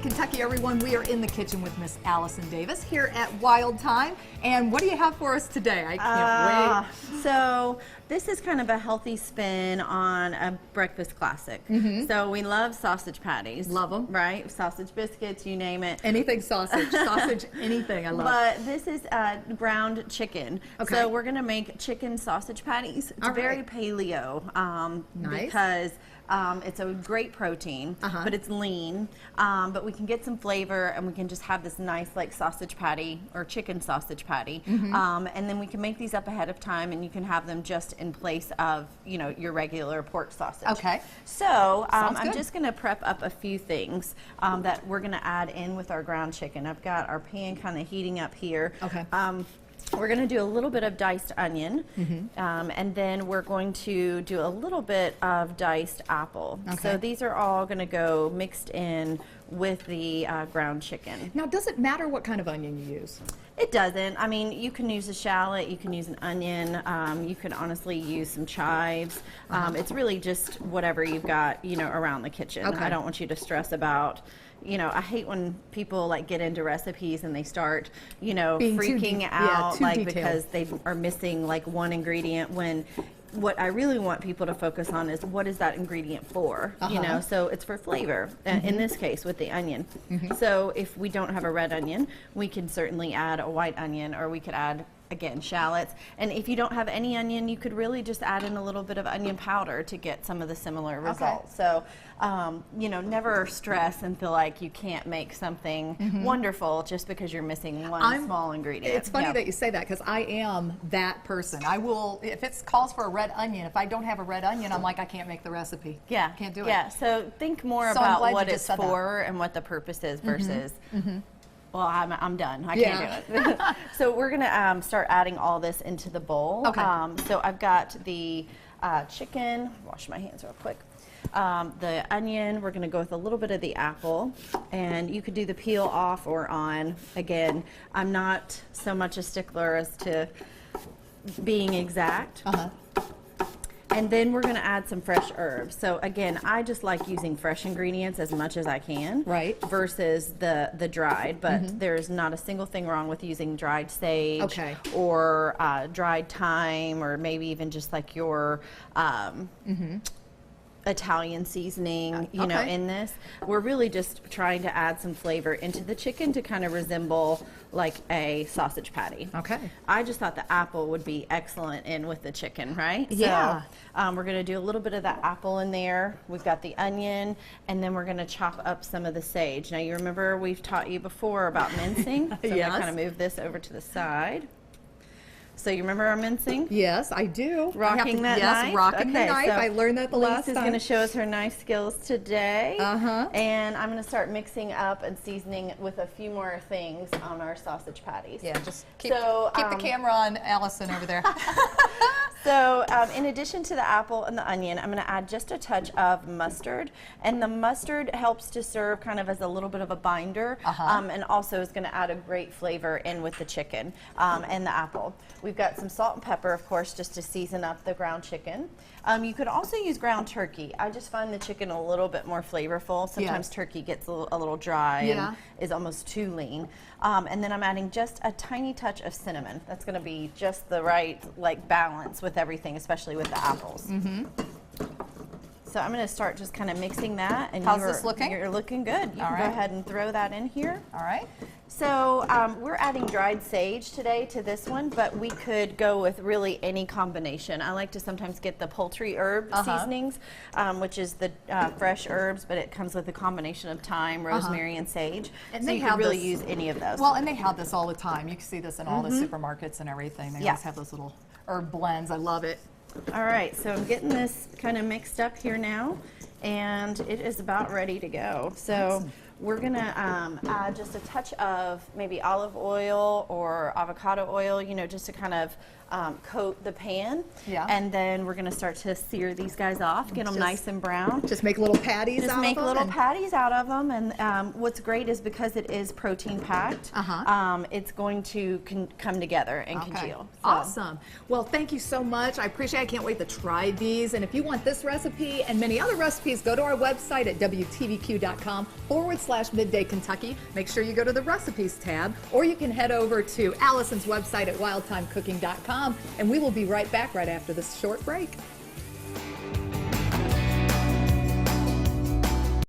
Kentucky, everyone. We are in the kitchen with Miss Allison Davis here at Wild Thyme. And what do you have for us today? I can't wait. So this is kind of a healthy spin on a breakfast classic. So we love sausage patties. Love them. Right? Sausage biscuits, you name it. Anything sausage. Sausage, anything. I love. But this is ground chicken. Okay. So we're going to make chicken sausage patties. It's very paleo Nice. because it's a great protein, but it's lean. But we can get some flavor, and we can just have this nice like sausage patty or chicken sausage patty. And then we can make these up ahead of time, and you can have them just in place of your regular pork sausage. Okay. So I'm good. just going to prep up a few things that we're going to add in with our ground chicken. I've got our pan kind of heating up here. Okay. We're going to do a little bit of diced onion, and then we're going to do a little bit of diced apple. Okay. So these are all going to go mixed in with the ground chicken. Now, does it matter what kind of onion you use? It doesn't. I mean, you can use a shallot, you can use an onion, you can honestly use some chives. It's really just whatever you've got, around the kitchen. Okay. I don't want you to stress about. I hate when people like get into recipes and they start, freaking out like detailed. because they are missing like one ingredient when what I really want people to focus on is what is that ingredient for, so it's for flavor, in this case with the onion. So if we don't have a red onion, we can certainly add a white onion, or we could add, again, shallots. And if you don't have any onion, you could really just add in a little bit of onion powder to get some of the similar results. So, never stress and feel like you can't make something wonderful just because you're missing one small ingredient. It's funny that you say that, because I am that person. I will, if it calls for a red onion, if I don't have a red onion, I'm like, I can't make the recipe. Yeah. Can't do it. Yeah, so think more So I'm about glad what you it's just said that. for and what the purpose is versus, well, I'm done. I can't do it. So we're going to start adding all this into the bowl. Okay. So I've got the chicken. Wash my hands real quick. The onion, we're going to go with a little bit of the apple, and you could do the peel off or on. Again, I'm not so much a stickler as to being exact. And then we're going to add some fresh herbs. So again, I just like using fresh ingredients as much as I can, Right. versus the dried. But there's not a single thing wrong with using dried sage, Okay. or dried thyme, or maybe even just like your Italian seasoning, in this. We're really just trying to add some flavor into the chicken to kind of resemble like a sausage patty. Okay. I just thought the apple would be excellent in with the chicken, right? Yeah. So we're going to do a little bit of that apple in there. We've got the onion, and then we're going to chop up some of the sage. Now, you remember we've taught you before about mincing. So I'm going to kind of move this over to the side. So you remember our mincing? Yes, I do. Rocking that knife? Yes, rocking the knife. So I learned that the last Lisa's time. going to show us her knife skills today. Uh-huh. And I'm going to start mixing up and seasoning with a few more things on our sausage patties. Yeah, just keep So, the camera on Allison over there. So in addition to the apple and the onion, I'm going to add just a touch of mustard. And the mustard helps to serve kind of as a little bit of a binder, and also is going to add a great flavor in with the chicken and the apple. We've got some salt and pepper, of course, just to season up the ground chicken. You could also use ground turkey. I just find the chicken a little bit more flavorful. Sometimes turkey gets a little dry and is almost too lean. And then I'm adding just a tiny touch of cinnamon. That's going to be just the right balance with everything, especially with the apples. So I'm going to start just kind of mixing that. And How's this looking? You're looking good. You can go ahead and throw that in here. All right. So we're adding dried sage today to this one, but we could go with really any combination. I like to sometimes get the poultry herb seasonings, which is the fresh herbs, but it comes with a combination of thyme, rosemary, and sage. And so they you have can really this- use any of those. Well, and they have this all the time. You can see this in all the supermarkets and everything. They always have those little herb blends. I love it. All right, so I'm getting this kind of mixed up here now, and it is about ready to go. So we're gonna add just a touch of maybe olive oil or avocado oil, just to kind of coat the pan. Yeah. And then we're gonna start to sear these guys off, get them nice and brown. Just make little patties Just out make of them. little patties out of them, and what's great is because it is protein packed, it's going to come together and congeal. So. Awesome. Well, thank you so much. I appreciate it. I can't wait to try these. And if you want this recipe and many other recipes, go to our website at WTVQ.com/Midday Kentucky. Make sure you go to the recipes tab, or you can head over to Allison's website at wildtimecooking.com, and we will be right back right after this short break.